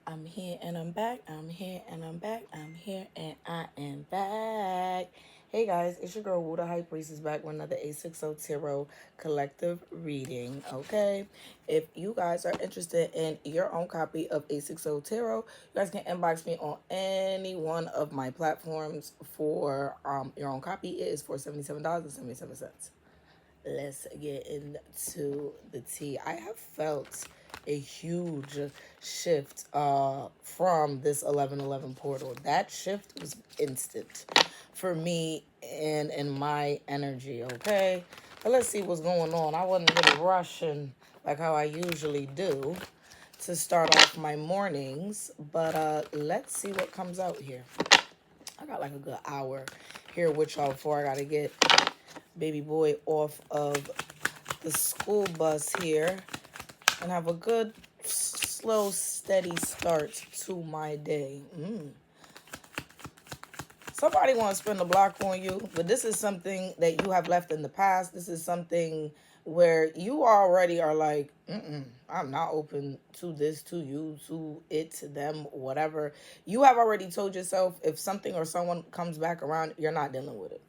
I'm here and I'm back. I'm here and I'm back. I'm here and I am back. Hey guys, it's your girl Woo the High Priestess back with another A60 Tarot collective reading. Okay, if you guys are interested in your own copy of A60 Tarot, you guys can inbox me on any one of my platforms for your own copy. It is for $77.77. Let's get into the tea. I have felt a huge shift from this 1111 portal. That shift was instant for me and in my energy, okay? But let's see what's going on. I wasn't really rushing like how I usually do to start off my mornings, but let's see what comes out here. I got like a good hour here with y'all before I gotta get baby boy off of the school bus here and have a good slow steady start to my day. Somebody want to spin the block on you, but this is something that you have left in the past. This is something where you already are like, I'm not open to this, to you, to it, to them, whatever. You have already told yourself if something or someone comes back around, you're not dealing with it.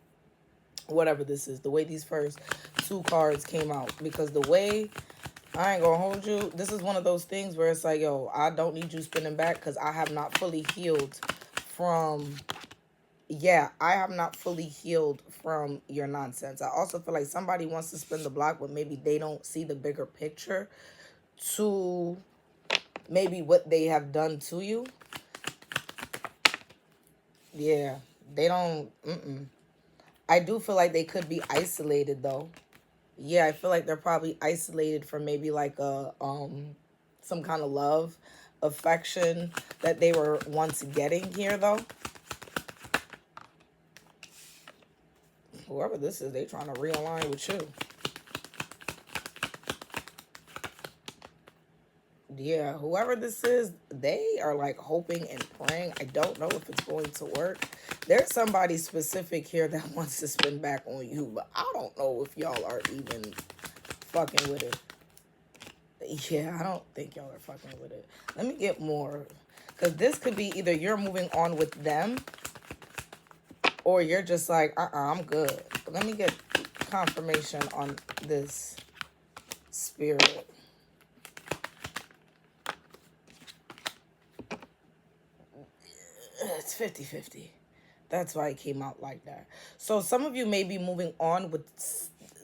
Whatever this is, the way these first two cards came out, because the way, I ain't gonna hold you, this is one of those things where it's like, yo, I don't need you spinning back because I have not fully healed from, I have not fully healed from your nonsense. I also feel like somebody wants to spin the block, but maybe they don't see the bigger picture to maybe what they have done to you. Yeah, they don't, I do feel like they could be isolated though. Yeah, I feel like they're probably isolated from maybe like a some kind of love, affection that they were once getting here though. Whoever this is, they trying to realign with you. Yeah, whoever this is, they are like hoping and praying. I don't know if it's going to work. There's somebody specific here that wants to spin back on you, but I don't know if y'all are even fucking with it. Yeah, I don't think y'all are fucking with it. Let me get more. Because this could be either you're moving on with them or you're just like, I'm good. But let me get confirmation on this spirit. It's 50-50. That's why it came out like that. So some of you may be moving on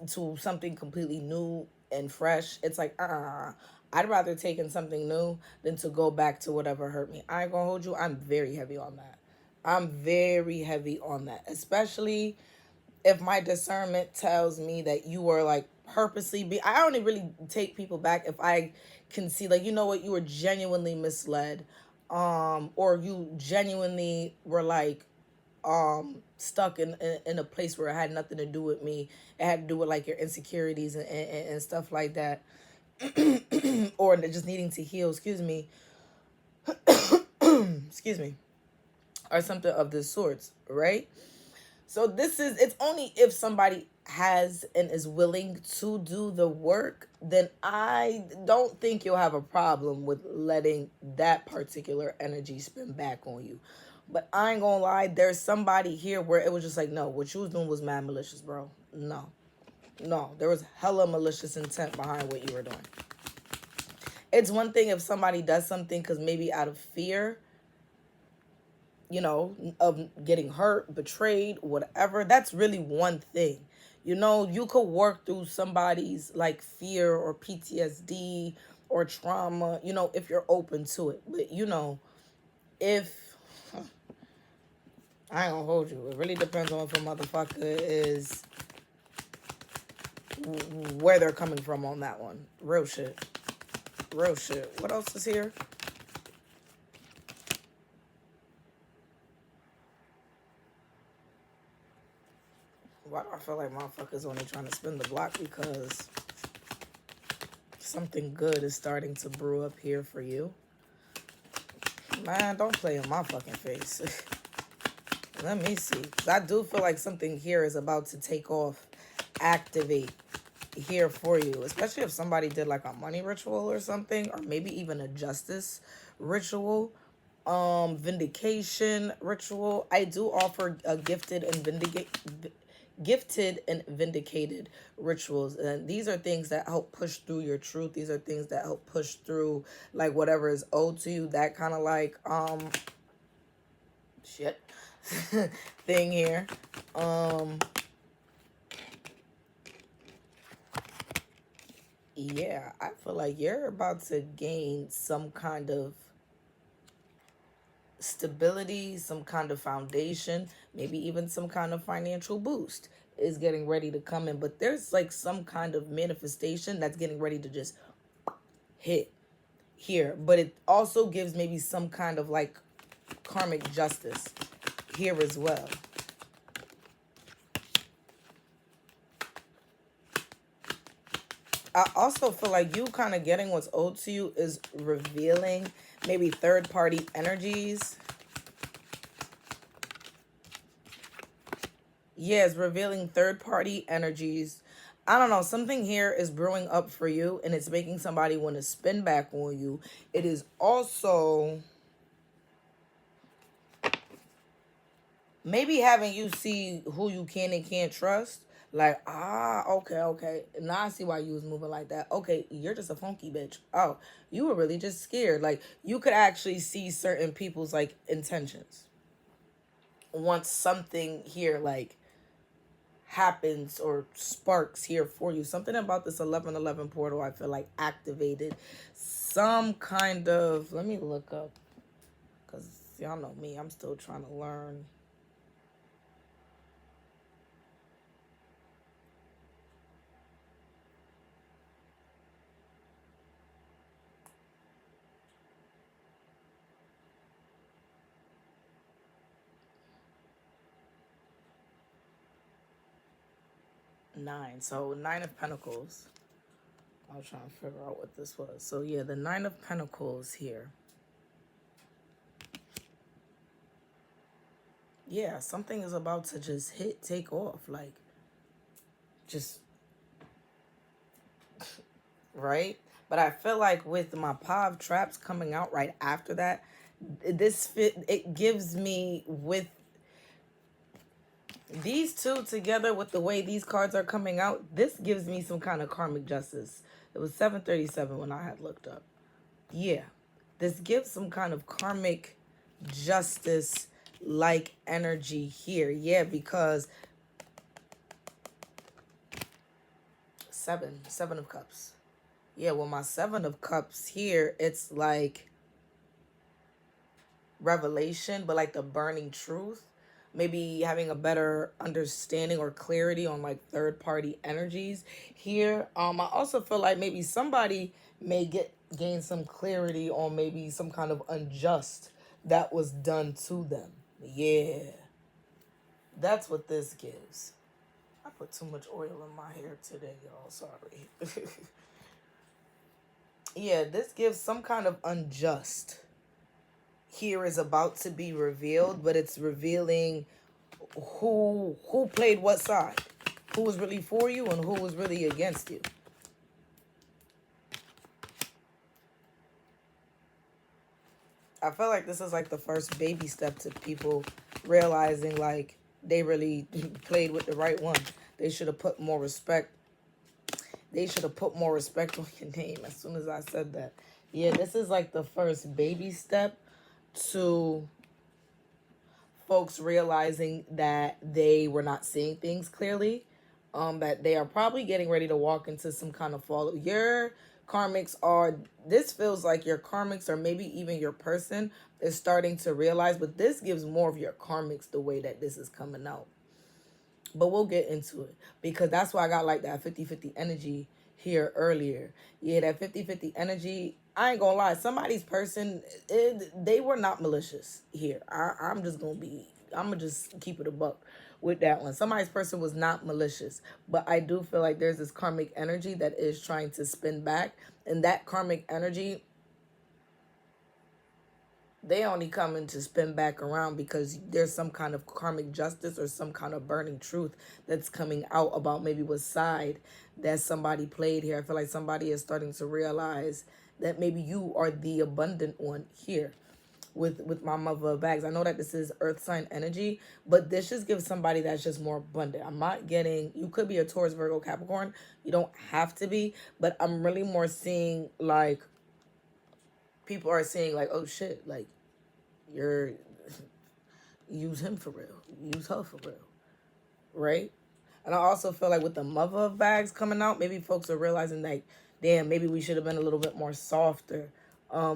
to something completely new and fresh. It's like, I'd rather take in something new than to go back to whatever hurt me. I ain't gonna hold you. I'm very heavy on that. I'm very heavy on that. Especially if my discernment tells me that you were like purposely I only really take people back if I can see like, you know what, you were genuinely misled. Or you genuinely were like stuck in a place where it had nothing to do with me. It had to do with like your insecurities and stuff like that. Or just needing to heal, excuse me, or something of this sorts, right? So it's only if somebody has and is willing to do the work, then I don't think you'll have a problem with letting that particular energy spin back on you. But I ain't gonna lie, there's somebody here where it was just like, no, what you was doing was mad malicious, bro. No, there was hella malicious intent behind what you were doing. It's one thing if somebody does something because maybe out of fear, you know, of getting hurt, betrayed, whatever. That's really one thing. You know, you could work through somebody's like fear or PTSD or trauma, you know, if you're open to it. But, you know, if, I ain't gonna hold you. It really depends on if a motherfucker is, where they're coming from on that one. Real shit. Real shit. What else is here? Why do I feel like motherfuckers only trying to spin the block? Because something good is starting to brew up here for you. Man, don't play in my fucking face. Let me see. I do feel like something here is about to take off, activate. here for you, especially if somebody did like a money ritual or something, or maybe even a justice ritual, vindication ritual. I do offer a gifted and vindicated rituals, and these are things that help push through your truth. These are things that help push through like whatever is owed to you, that kind of like shit thing here. Yeah, I feel like you're about to gain some kind of stability, some kind of foundation, maybe even some kind of financial boost is getting ready to come in. But there's like some kind of manifestation that's getting ready to just hit here. But it also gives maybe some kind of like karmic justice here as well. I also feel like you kind of getting what's owed to you is revealing maybe third party energies. Yes, revealing third party energies. I don't know. Something here is brewing up for you and it's making somebody want to spin back on you. It is also maybe having you see who you can and can't trust. Like, okay. Now I see why you was moving like that. Okay, you're just a funky bitch. Oh, you were really just scared. Like, you could actually see certain people's, like, intentions. Once something here, like, happens or sparks here for you. Something about this 1111 portal, I feel like, activated some kind of... Let me look up. Because y'all know me. I'm still trying to learn. Nine. So, Nine of Pentacles. I was trying to figure out what this was. So, yeah, the Nine of Pentacles here. Yeah, something is about to just take off. Like, just, right? But I feel like with my Pav traps coming out right after that, it gives me with these two together with the way these cards are coming out, this gives me some kind of karmic justice. It was 737 when I had looked up. Yeah. This gives some kind of karmic justice like energy here. Yeah, because seven of cups. Yeah, well, my Seven of Cups here, it's like revelation, but like the burning truth. Maybe having a better understanding or clarity on like third party energies here. I also feel like maybe somebody may gain some clarity on maybe some kind of unjust that was done to them. Yeah, that's what this gives. I put too much oil in my hair today, y'all. Sorry. Yeah, this gives some kind of unjust here is about to be revealed, but it's revealing who played what side, who was really for you and who was really against you. I feel like this is like the first baby step to people realizing like they really played with the right one. They should have put more respect. They should have put more respect on your name as soon as I said that. Yeah, this is like the first baby step to folks realizing that they were not seeing things clearly, that they are probably getting ready to walk into some kind of fall. Your karmics are, this feels like your karmics or maybe even your person is starting to realize, but this gives more of your karmics the way that this is coming out. But we'll get into it because that's why I got like that 50-50 energy here earlier. Yeah, that 50-50 energy. I ain't gonna lie. Somebody's person, they were not malicious here. I'm gonna just keep it a buck with that one. Somebody's person was not malicious. But I do feel like there's this karmic energy that is trying to spin back. And that karmic energy, they only coming to spin back around because there's some kind of karmic justice or some kind of burning truth that's coming out about maybe what side that somebody played here. I feel like somebody is starting to realize that maybe you are the abundant one here with my mother of bags. I know that this is earth sign energy, but this just gives somebody that's just more abundant. I'm not getting, you could be a Taurus, Virgo, Capricorn. You don't have to be, but I'm really more seeing like people are saying like, oh shit, like you're use him for real, use her for real, right? And I also feel like with the mother of bags coming out, maybe folks are realizing like, damn, maybe we should have been a little bit more softer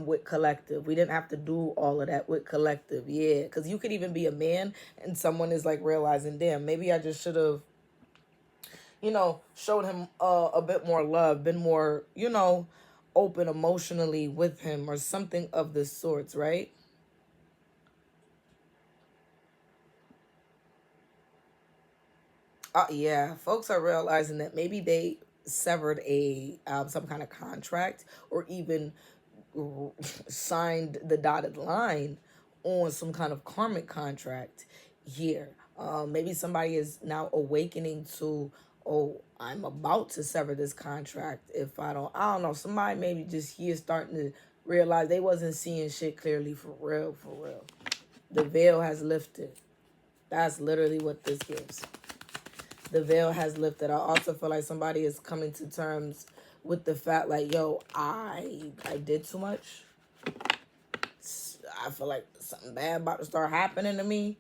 with collective. We didn't have to do all of that with collective, yeah. Because you could even be a man and someone is like realizing, damn, maybe I just should have, showed him a bit more love, been more, open emotionally with him or something of the sorts, right? Yeah, folks are realizing that maybe they severed a some kind of contract or even signed the dotted line on some kind of karmic contract here. Maybe somebody is now awakening to, oh, I'm about to sever this contract. If I don't know. Somebody maybe just here starting to realize they wasn't seeing shit clearly for real, for real. The veil has lifted. That's literally what this gives. The veil has lifted. I also feel like somebody is coming to terms with the fact like, yo, I did too much. I feel like something bad about to start happening to me.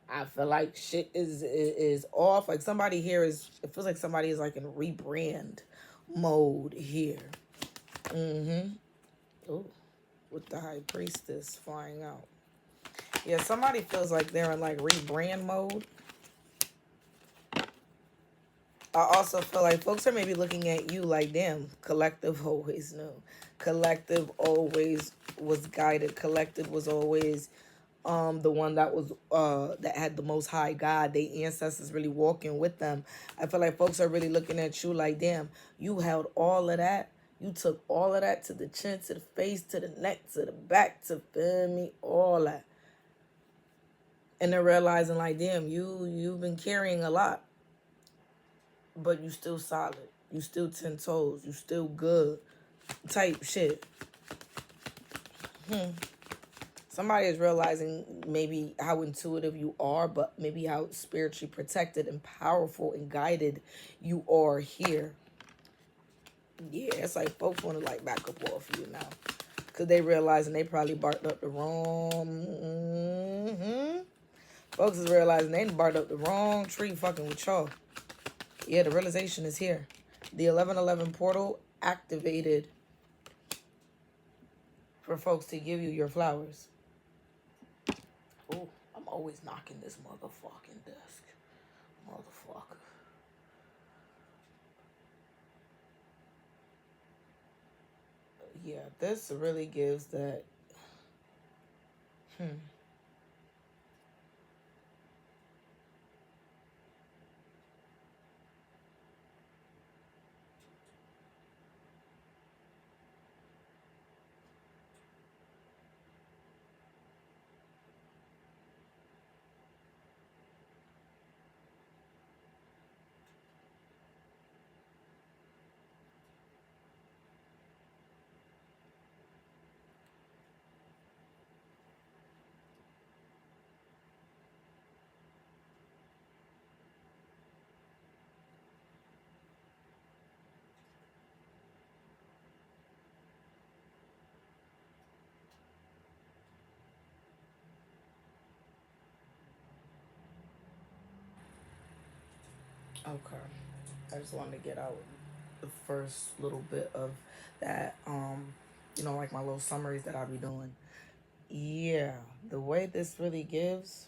I feel like shit is off. Like somebody here is, it feels like somebody is like in rebrand mode here. Ooh, with the high priestess flying out. Yeah, somebody feels like they're in like rebrand mode. I also feel like folks are maybe looking at you like, damn, collective always knew. Collective always was guided. Collective was always the one that was that had the most high God. They ancestors really walking with them. I feel like folks are really looking at you like, damn, you held all of that. You took all of that to the chin, to the face, to the neck, to the back, to feel me, all that. And they're realizing like, damn, you've been carrying a lot. But you still solid. You still 10 toes. You still good. Type shit. Somebody is realizing maybe how intuitive you are, but maybe how spiritually protected and powerful and guided you are here. Yeah, it's like folks want to like back up off you now. Because they realizing they probably barked up the wrong... Folks is realizing they barked up the wrong tree fucking with y'all. Yeah, the realization is here. The 1111 portal activated for folks to give you your flowers. Oh, I'm always knocking this motherfucking desk. Motherfucker. Yeah, this really gives that... Okay. I just wanted to get out the first little bit of that, like my little summaries that I'll be doing. Yeah, the way this really gives...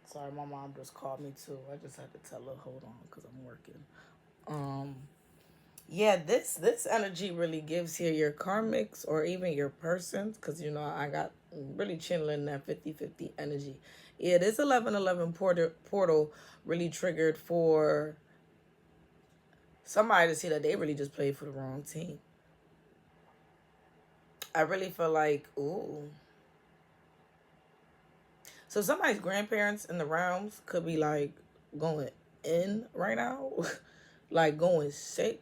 Sorry, my mom just called me too. I just had to tell her, hold on, because I'm working. Yeah, this energy really gives here your karmics or even your persons, because I got really channeling that 50-50 energy. Yeah, this 1111 portal really triggered for somebody to see that they really just played for the wrong team. I really feel like, ooh. So somebody's grandparents in the realms could be like going in right now, like going sick.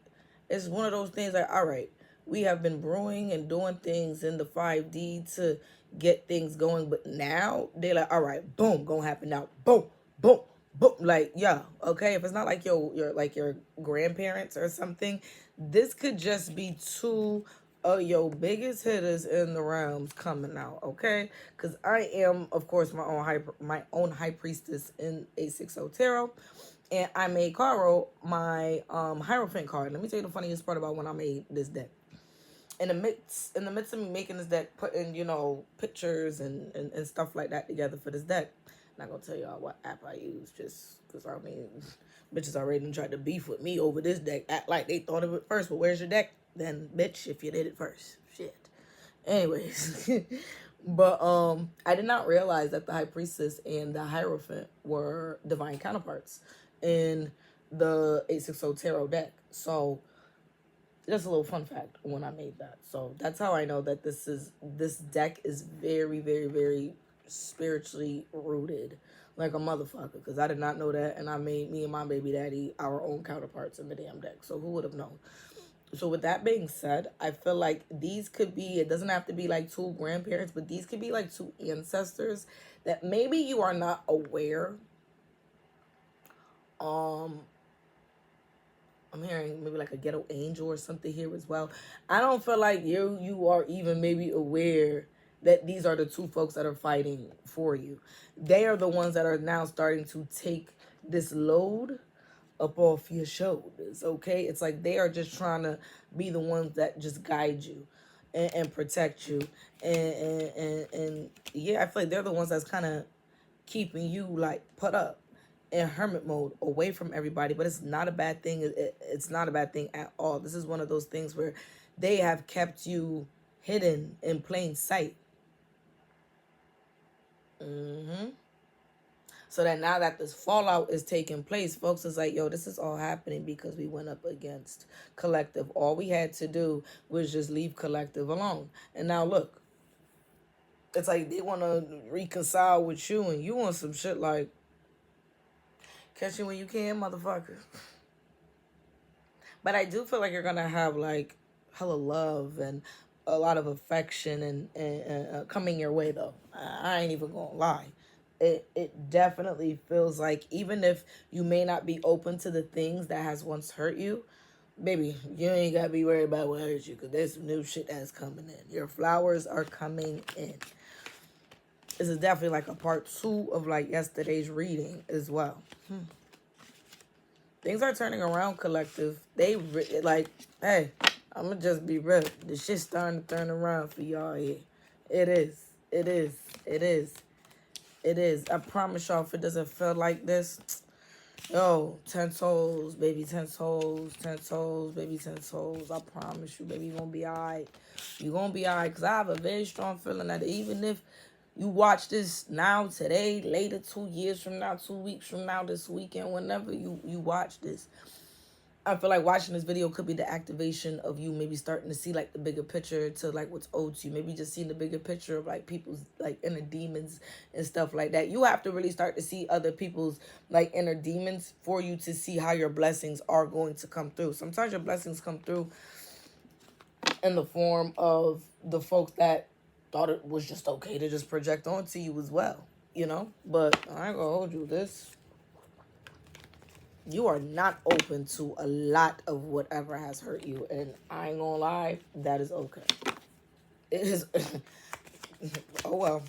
It's one of those things like, all right, we have been brewing and doing things in the 5D to get things going, but now they're like, all right, boom, gonna happen now. Boom, boom, boom. Like, yeah, okay. If it's not like your grandparents or something, this could just be two your biggest hitters in the realms coming out, okay? Because I am, of course, my own high priestess in A60 Tarot, and I made Caro my Hierophant card. Let me tell you the funniest part about when I made this deck. In the midst of me making this deck, putting pictures and stuff like that together for this deck. I'm not gonna tell y'all what app I use, just because I mean, bitches already tried to beef with me over this deck, act like they thought of it first. But where's your deck? Then, bitch, if you did it first. Shit. Anyways, but I did not realize that the High Priestess and the Hierophant were divine counterparts in the 860 Tarot deck. So just a little fun fact when I made that. So that's how I know that this deck is very, very, very spiritually rooted, like a motherfucker. Because I did not know that, and I made me and my baby daddy our own counterparts in the damn deck. So who would have known? So with that being said, I feel like these could be, it doesn't have to be like two grandparents, but these could be like two ancestors that maybe you are not aware. I'm hearing maybe like a ghetto angel or something here as well. I don't feel like you are even maybe aware that these are the two folks that are fighting for you. They are the ones that are now starting to take this load up off your shoulders, okay? It's like they are just trying to be the ones that just guide you and protect you. And yeah, I feel like they're the ones that's kind of keeping you like put up in hermit mode away from everybody. But it's not a bad thing. It's not a bad thing at all. This is one of those things where they have kept you hidden in plain sight. So that now that this fallout is taking place, folks is like, yo, this is all happening because we went up against collective. All we had to do was just leave collective alone. And now look, it's like they want to reconcile with you, and you want some shit like, catch you when you can, motherfucker. But I do feel like you're going to have like hella love and a lot of affection and coming your way, though. I ain't even going to lie. It definitely feels like even if you may not be open to the things that has once hurt you, baby, you ain't got to be worried about what hurt you, because there's some new shit that's coming in. Your flowers are coming in. This is definitely like a part 2 of like yesterday's reading as well. Things are turning around, collective. They like, hey, I'm gonna just be real. The shit's starting to turn around for y'all here. It is. It is. It is. It is. I promise y'all, if it doesn't feel like this, yo, 10 souls, baby, 10 souls, 10 souls, baby, 10 souls. I promise you, baby, you're gonna be all right. You're gonna be all right, because I have a very strong feeling that even if you watch this now, today, later, 2 years from now, 2 weeks from now, this weekend, whenever you watch this, I feel like watching this video could be the activation of you maybe starting to see like the bigger picture to like what's owed to you. Maybe just seeing the bigger picture of like people's like inner demons and stuff like that. You have to really start to see other people's like inner demons for you to see how your blessings are going to come through. Sometimes your blessings come through in the form of the folks that thought it was just okay to just project onto you as well, But I ain't gonna hold you this. You are not open to a lot of whatever has hurt you. And I ain't gonna lie, that is okay. It is. Oh, well.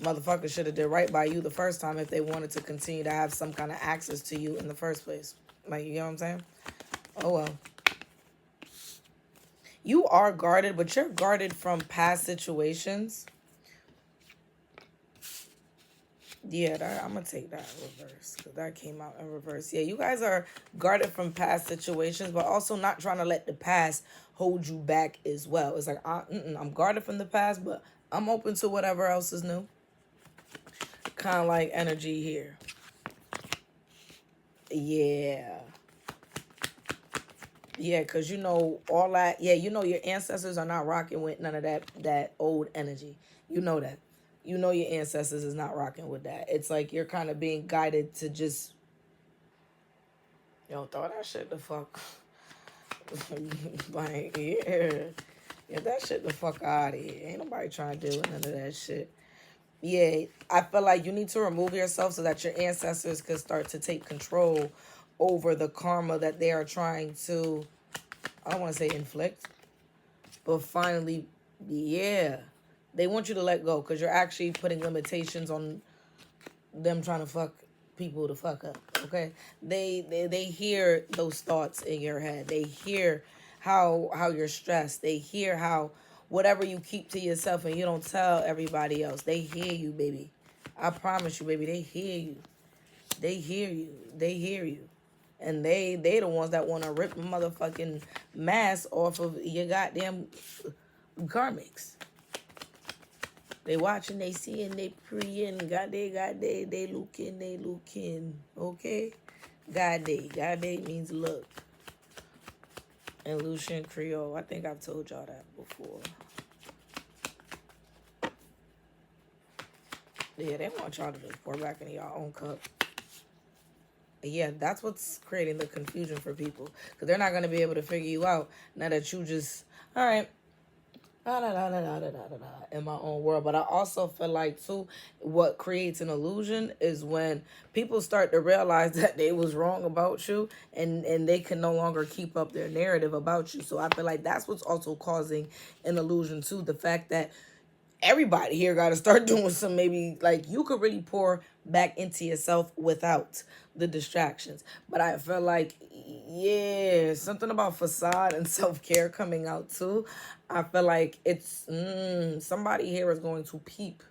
Motherfuckers should have did right by you the first time if they wanted to continue to have some kind of access to you in the first place. Like, you know what I'm saying? Oh, well. You are guarded, but you're guarded from past situations. Yeah, I'm going to take that in reverse, because that came out in reverse. Yeah, you guys are guarded from past situations, but also not trying to let the past hold you back as well. It's like, I'm guarded from the past, but I'm open to whatever else is new. Kind of like energy here. Yeah. Yeah, because you know all that. Yeah, you know your ancestors are not rocking with none of that old energy. You know that. You know your ancestors is not rocking with that. It's like you're kind of being guided to just, throw that shit the fuck. Like, yeah. Get that shit the fuck out of here. Ain't nobody trying to deal with none of that shit. Yeah, I feel like you need to remove yourself so that your ancestors can start to take control over the karma that they are trying to, I don't want to say inflict, but finally, yeah. They want you to let go because you're actually putting limitations on them trying to fuck people to fuck up. Okay, they hear those thoughts in your head. They hear how you're stressed. They hear how whatever you keep to yourself and you don't tell everybody else. They hear you, baby. I promise you, baby. They hear you. They hear you. They hear you. And they the ones that want to rip the motherfucking mask off of your goddamn karmics. They watching, they seeing, they praying. God they looking. Okay? God day means look. And Lucian Creole. I think I've told y'all that before. Yeah, they want y'all to just pour back into your own cup. Yeah, that's what's creating the confusion for people. Because they're not going to be able to figure you out now that you just, all right, in my own world. But I also feel like too, what creates an illusion is when people start to realize that they was wrong about you and they can no longer keep up their narrative about you. So I feel like that's what's also causing an illusion too. The fact that everybody here got to start doing some, maybe like you could really pour back into yourself without the distractions. But I feel like, yeah, something about facade and self-care coming out too. I feel like it's somebody here is going to peep.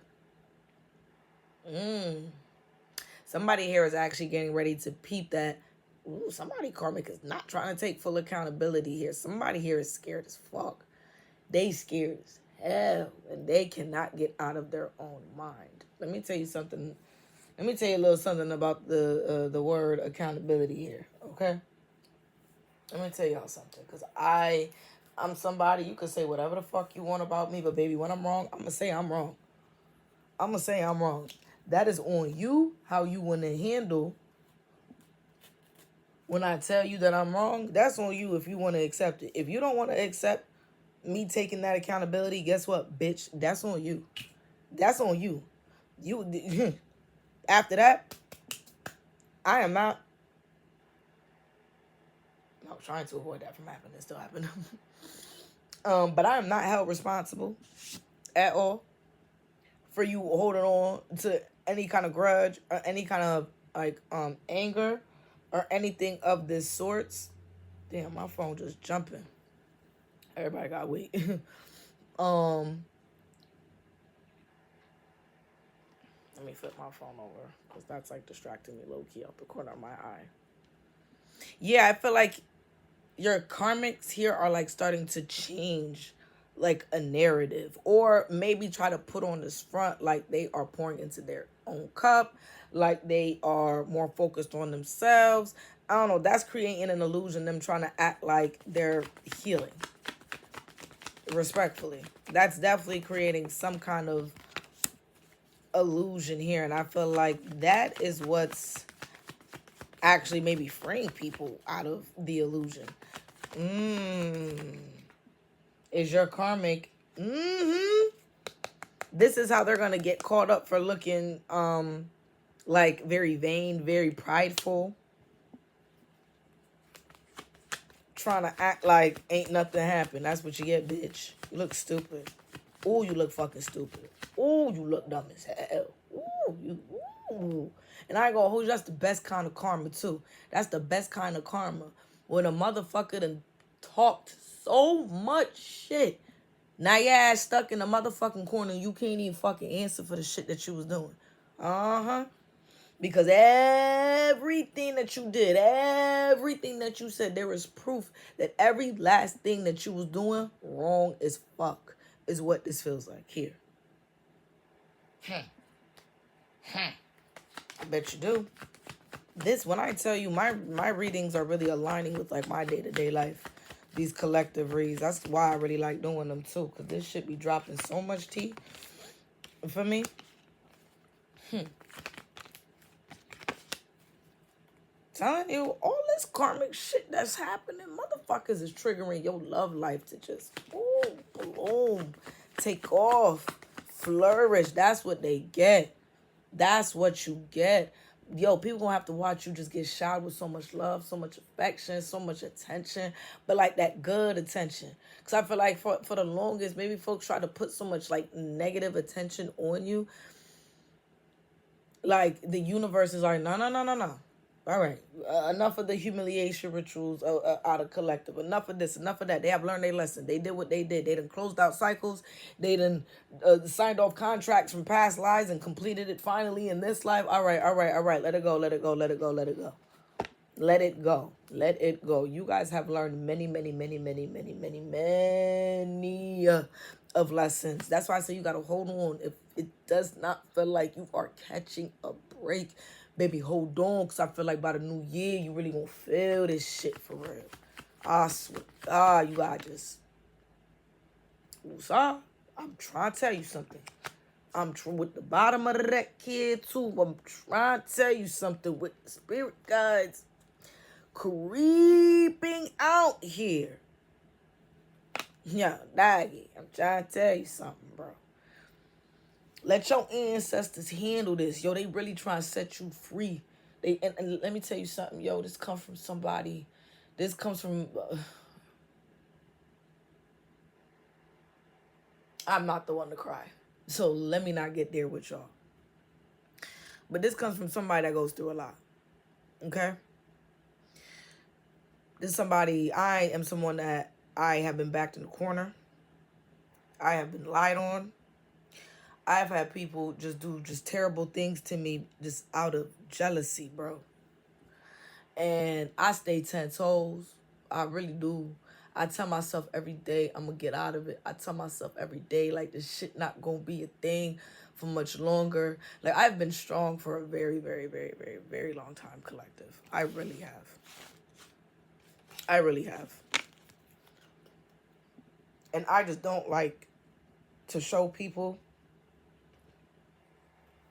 Somebody here is actually getting ready to peep that. Ooh, somebody karmic is not trying to take full accountability here. Somebody here is scared as fuck. They scared as hell, and they cannot get out of their own mind. Let me tell you something. Let me tell you a little something about the word accountability here, okay? Let me tell y'all something, because I'm somebody, you can say whatever the fuck you want about me, but baby, when I'm wrong, I'm going to say I'm wrong. I'm going to say I'm wrong. That is on you, how you want to handle when I tell you that I'm wrong. That's on you if you want to accept it. If you don't want to accept me taking that accountability, guess what, bitch? That's on you. That's on you. You after that, I am not. I was trying to avoid that from happening. It still happened. But I am not held responsible at all for you holding on to any kind of grudge or any kind of like anger or anything of this sorts. Damn, my phone just jumping. Everybody got wait. Let me flip my phone over because that's like distracting me low key out the corner of my eye. Yeah, I feel like your karmics here are like starting to change like a narrative, or maybe try to put on this front like they are pouring into their own cup, like they are more focused on themselves. I don't know, that's creating an illusion, them trying to act like they're healing. Respectfully, that's definitely creating some kind of illusion here, and I feel like that is what's actually maybe freeing people out of the illusion. Is your karmic this is how they're gonna get caught up for looking like very vain, very prideful, trying to act like ain't nothing happened. That's what you get, bitch. You look stupid. Ooh, you look fucking stupid. Ooh, you look dumb as hell. Ooh. And I ain't gonna hold you, that's the best kind of karma too. That's the best kind of karma. When a motherfucker done talked so much shit, now your ass stuck in the motherfucking corner and you can't even fucking answer for the shit that you was doing. Because everything that you did, everything that you said, there is proof that every last thing that you was doing wrong as fuck is what this feels like here. I bet you do. This, when I tell you, my readings are really aligning with like my day-to-day life. These collective reads. That's why I really like doing them too. Because this shit be dropping so much tea for me. Telling you, all this karmic shit that's happening, motherfuckers is triggering your love life to just bloom, take off, flourish. That's what they get. That's what you get. Yo, people gonna have to watch you just get showered with so much love, so much affection, so much attention, but like that good attention. Because I feel like for the longest, maybe folks try to put so much like negative attention on you. Like the universe is like, no, no, no, no, no. All right, enough of the humiliation rituals out of collective. Enough of this, enough of that. They have learned their lesson. They did what they did. They done closed out cycles. They done signed off contracts from past lives and completed it finally in this life. All right, all right, all right. Let it go, let it go, let it go, let it go. Let it go. Let it go. You guys have learned many, many, many, many, many, many, many of lessons. That's why I say you got to hold on. If it does not feel like you are catching a break, baby, hold on. Because I feel like by the new year, you really going to feel this shit for real. I swear to God, you got just... Woosah, I'm trying to tell you something. With the bottom of the deck here, too. I'm trying to tell you something with the spirit guides creeping out here. Yeah, doggy. I'm trying to tell you something, bro. Let your ancestors handle this. Yo, they really trying to set you free. And let me tell you something, yo. This comes from somebody. This comes from... I'm not the one to cry. So let me not get there with y'all. But this comes from somebody that goes through a lot. Okay? This is somebody... I am someone that I have been backed in the corner. I have been lied on. I've had people just do just terrible things to me just out of jealousy, bro. And I stay 10 toes. I really do. I tell myself every day I'm going to get out of it. I tell myself every day, like, this shit not going to be a thing for much longer. Like, I've been strong for a very, very, very, very, very long time, collective. I really have. I really have. And I just don't like to show people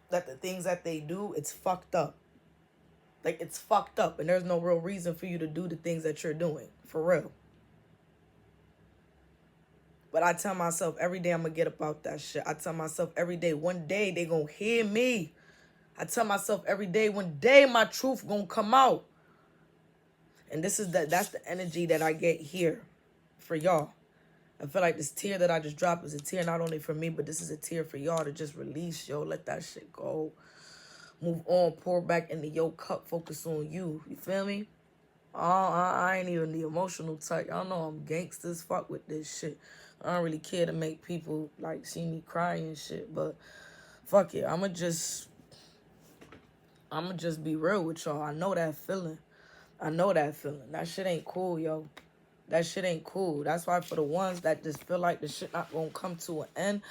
that the things that they do, it's fucked up. Like, it's fucked up. And there's no real reason for you to do the things that you're doing. For real. But I tell myself every day I'm going to get about that shit. I tell myself every day, one day they going to hear me. I tell myself every day, one day my truth going to come out. And that's the energy that I get here for y'all. I feel like this tear that I just dropped is a tear not only for me, but this is a tear for y'all to just release, yo. Let that shit go. Move on, pour back into your cup, focus on you. You feel me? I ain't even the emotional type. Y'all know I'm gangsta as fuck with this shit. I don't really care to make people, like, see me cry and shit, but fuck it. I'ma just be real with y'all. I know that feeling. I know that feeling. That shit ain't cool, yo. That shit ain't cool. That's why for the ones that just feel like the shit not gonna come to an end,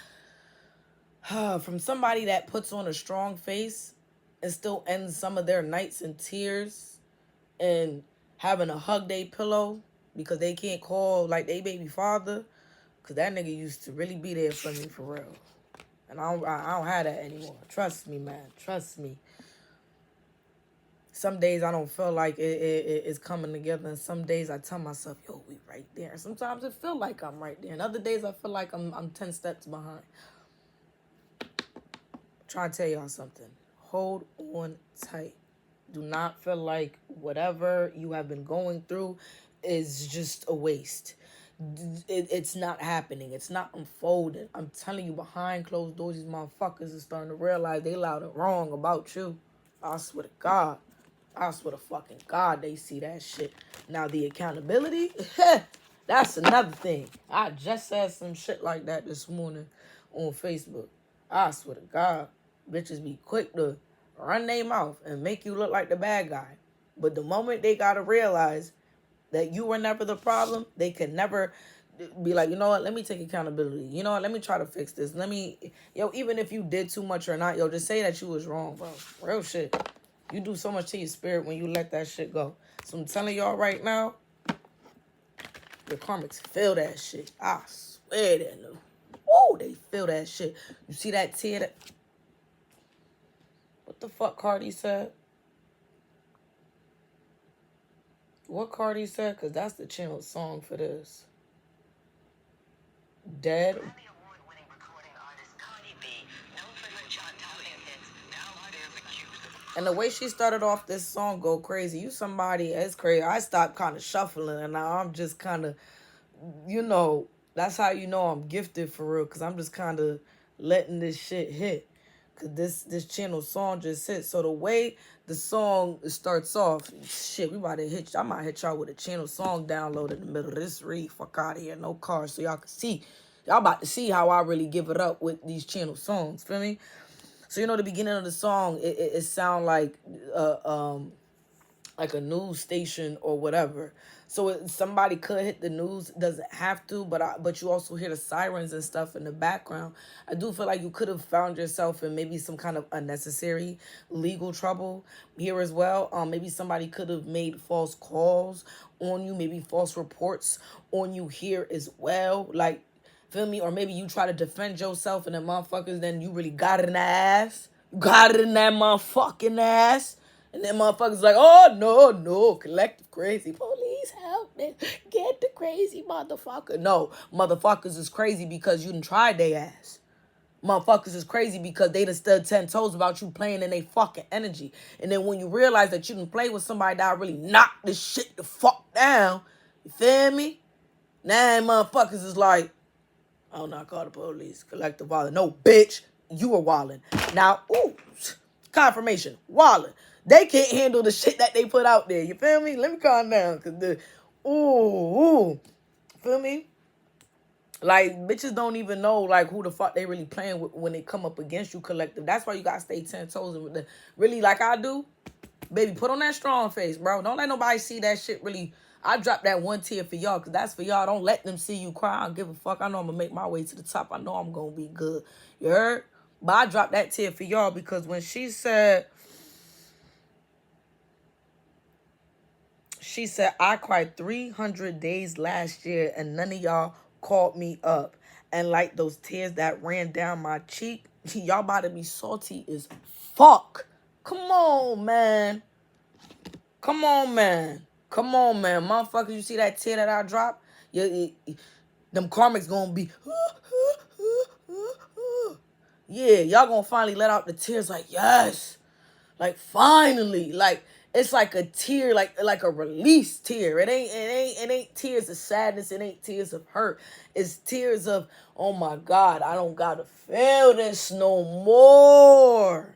from somebody that puts on a strong face and still ends some of their nights in tears and having to hug their pillow because they can't call like they baby father, because that nigga used to really be there for me for real. And I don't have that anymore. Trust me, man. Trust me. Some days I don't feel like it's coming together. And some days I tell myself, yo, we right there. Sometimes it feel like I'm right there. And other days I feel like I'm 10 steps behind. Trying to tell y'all something. Hold on tight. Do not feel like whatever you have been going through is just a waste. It's not happening. It's not unfolding. I'm telling you, behind closed doors, these motherfuckers are starting to realize they loud and wrong about you. I swear to God. I swear to fucking God they see that shit. Now, the accountability, that's another thing. I just said some shit like that this morning on Facebook. I swear to God, bitches be quick to run their mouth and make you look like the bad guy. But the moment they gotta realize that you were never the problem, they can never be like, you know what, let me take accountability. You know what, let me try to fix this. Even if you did too much or not, yo, just say that you was wrong, bro. Real shit. You do so much to your spirit when you let that shit go. So I'm telling y'all right now, the Karmics feel that shit. I swear they know. Woo, they feel that shit. You see that tear that... What the fuck Cardi said? What Cardi said? Because that's the channel song for this. Dead. And the way she started off this song go crazy. You somebody, it's crazy. I stopped kind of shuffling and now I'm just kind of, you know, that's how you know I'm gifted for real. Because I'm just kind of letting this shit hit. Because this channel song just hit. So the way the song starts off, shit, we about to hit you. I might hit y'all with a channel song download in the middle of this read. Fuck out of here. No cars so y'all can see. Y'all about to see how I really give it up with these channel songs. Feel me? So, you know, the beginning of the song, it sound like a news station or whatever. So somebody could hit the news, doesn't have to, but you also hear the sirens and stuff in the background. I do feel like you could have found yourself in maybe some kind of unnecessary legal trouble here as well. Maybe somebody could have made false calls on you, maybe false reports on you here as well. Like, feel me? Or maybe you try to defend yourself and the motherfuckers, then you really got it in the ass. You got it in that motherfucking ass. And then motherfuckers like, oh, no, collective crazy. Police, help me. Get the crazy motherfucker. No, motherfuckers is crazy because you done tried their ass. Motherfuckers is crazy because they done stood 10 toes about you playing in their fucking energy. And then when you realize that you done play with somebody that really knocked this shit the fuck down, you feel me? Now motherfuckers is like, I'll not call the police. Collective wildin'. No, bitch, you were wildin'. Now, ooh, confirmation, wildin'. They can't handle the shit that they put out there. You feel me? Let me calm down. Cause feel me? Like, bitches don't even know, like, who the fuck they really playing with when they come up against you, collective. That's why you gotta stay 10 toes. And really, like I do, baby, put on that strong face, bro. Don't let nobody see that shit really. I dropped that one tear for y'all, because that's for y'all. Don't let them see you cry. I don't give a fuck. I know I'm going to make my way to the top. I know I'm going to be good. You heard? But I dropped that tear for y'all because when she said, I cried 300 days last year and none of y'all called me up. And like those tears that ran down my cheek, y'all about to be salty as fuck. Come on, man. Come on, man. Come on, man. Motherfucker, you see that tear that I dropped? Them Karmics gonna be... Yeah, y'all gonna finally let out the tears like, yes. Like, finally. Like, it's like a tear, like a release tear. It ain't tears of sadness. It ain't tears of hurt. It's tears of, oh my God, I don't gotta feel this no more.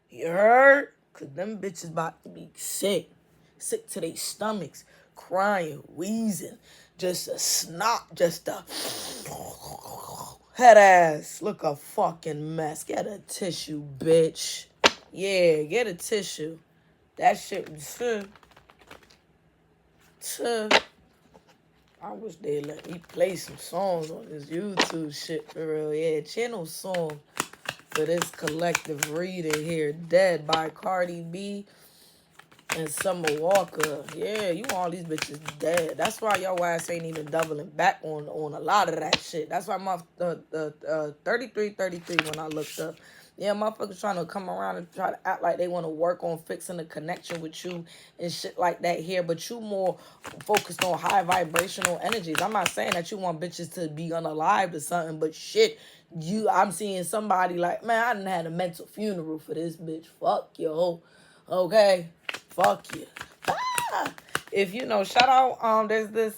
You heard? Because them bitches about to be sick. Sick to their stomachs, crying, wheezing, just a snot, just a head ass. Look a fucking mess. Get a tissue, bitch. Yeah, get a tissue. That shit was I wish they let me play some songs on this YouTube shit for real. Yeah, channel song for this collective reading here. Dead by Cardi B. And Summer Walker. Yeah, you all these bitches dead. That's why your ass ain't even doubling back on a lot of that shit. That's why my 3333 when I looked up. Yeah, motherfuckers trying to come around and try to act like they want to work on fixing the connection with you and shit like that here. But you more focused on high vibrational energies. I'm not saying that you want bitches to be unalive or something, but shit, I'm seeing somebody like, man, I done had a mental funeral for this bitch. Fuck you, hoe. Okay? Fuck you. If you know, shout out, there's this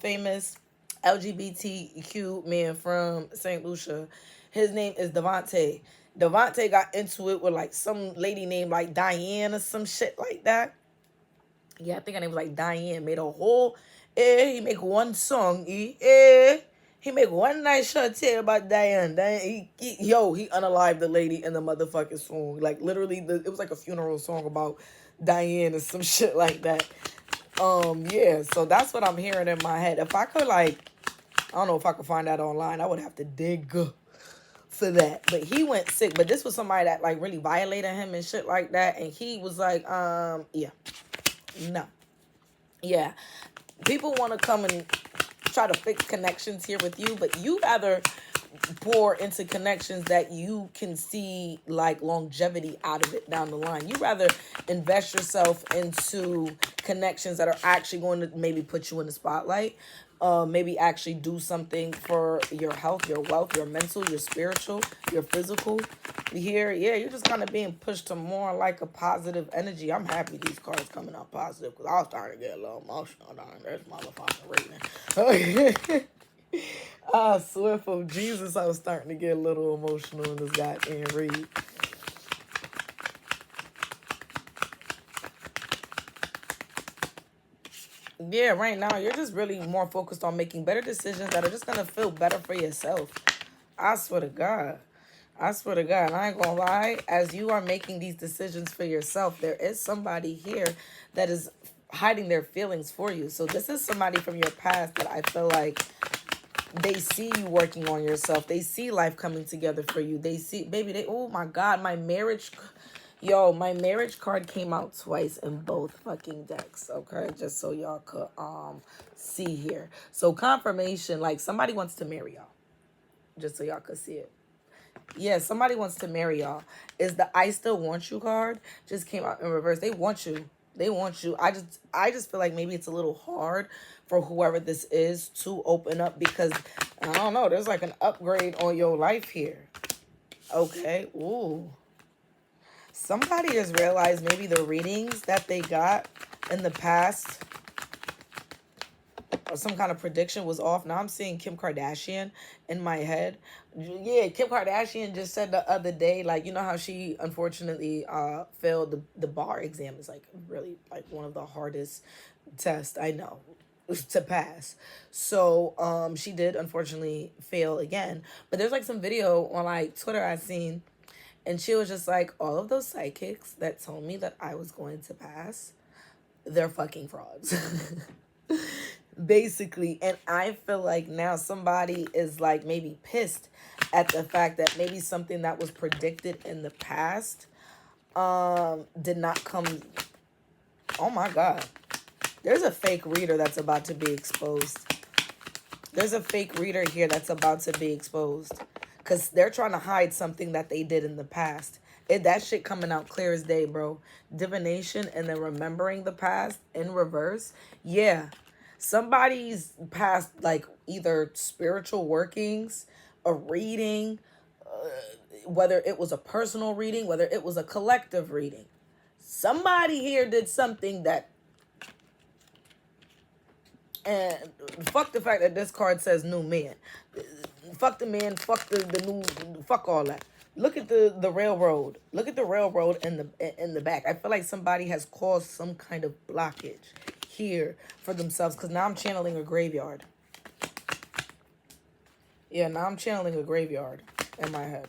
famous LGBTQ man from St. Lucia. His name is Devontae. Devontae got into it with like some lady named like Diane or some shit like that. Yeah, I think her name was like Diane. Made a whole, he make one song, he make one nice short tale about Diane. He unalived the lady in the motherfucking song. Like, literally, it was like a funeral song about Diane or some shit like that. Yeah, so that's what I'm hearing in my head. If I could, like, I don't know if I could find that online. I would have to dig for that. But he went sick. But this was somebody that like really violated him and shit like that. And he was like, yeah, no. Yeah. People want to come and try to fix connections here with you, but you rather pour into connections that you can see like longevity out of it down the line. You rather invest yourself into connections that are actually going to maybe put you in the spotlight, maybe actually do something for your health, your wealth, your mental, your spiritual, your physical. Here, yeah, you're just kind of being pushed to more like a positive energy. I'm happy these cards coming out positive because I was starting to get a little emotional during this motherfucking reading. I swear for Jesus, I was starting to get a little emotional in this goddamn read. Yeah, right now, you're just really more focused on making better decisions that are just going to feel better for yourself. I swear to God. I swear to God, I ain't gonna lie, as you are making these decisions for yourself, there is somebody here that is hiding their feelings for you. So this is somebody from your past that I feel like they see you working on yourself. They see life coming together for you. They see, baby, oh my God, my marriage card came out twice in both fucking decks, okay? Just so y'all could see here. So confirmation, like somebody wants to marry y'all. Just so y'all could see it. Yeah, somebody wants to marry y'all. Is the I still want you card just came out in reverse. They want you. They want you. I just feel like maybe it's a little hard for whoever this is to open up because I don't know, there's like an upgrade on your life here. Okay. Ooh. Somebody has realized maybe the readings that they got in the past or some kind of prediction was off. Now I'm seeing Kim Kardashian in my head. Yeah, Kim Kardashian just said the other day, like, you know how she unfortunately failed the bar exam. Is like really like one of the hardest tests I know to pass. So she did unfortunately fail again. But there's like some video on like Twitter I seen, and she was just like, all of those psychics that told me that I was going to pass, they're fucking frauds. Basically. And I feel like now somebody is like maybe pissed at the fact that maybe something that was predicted in the past did not come. Oh my God, there's a fake reader that's about to be exposed. There's a fake reader here that's about to be exposed because they're trying to hide something that they did in the past. That shit coming out clear as day, bro. Divination and then remembering the past in reverse. Yeah. Somebody's past, like, either spiritual workings, a reading, whether it was a personal reading, whether it was a collective reading. Somebody here did something that, and fuck the fact that this card says new man. Fuck the man, fuck the new, fuck all that. Look at the railroad. Look at the railroad in the back. I feel like somebody has caused some kind of blockage here for themselves because now I'm channeling a graveyard. Yeah, now I'm channeling a graveyard in my head.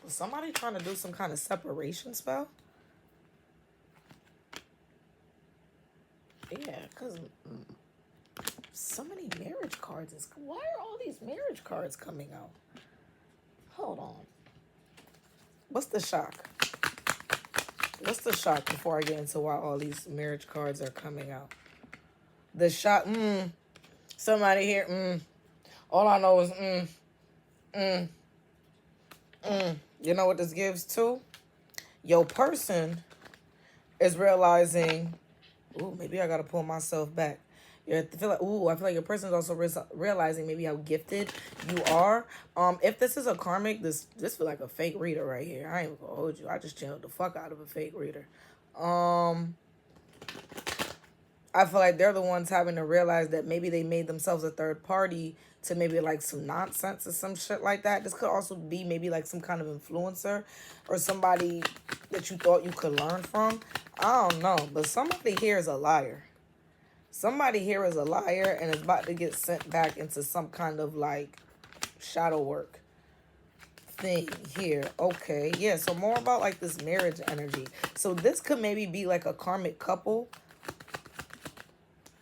Was somebody trying to do some kind of separation spell? Yeah, because so many marriage cards. Why are all these marriage cards coming out? Hold on. What's the shock? What's the shock before I get into why all these marriage cards are coming out? The shock, somebody here, all I know is, You know what this gives too? Your person is realizing, ooh, maybe I gotta pull myself back. I feel like your person is also realizing maybe how gifted you are. If this is a karmic, this feel like a fake reader right here. I ain't gonna hold you. I just channeled the fuck out of a fake reader. I feel like they're the ones having to realize that maybe they made themselves a third party to maybe like some nonsense or some shit like that. This could also be maybe like some kind of influencer or somebody that you thought you could learn from. I don't know, but somebody here is a liar. Somebody here is a liar and is about to get sent back into some kind of like shadow work thing here. Okay, yeah, so more about like this marriage energy. So this could maybe be like a karmic couple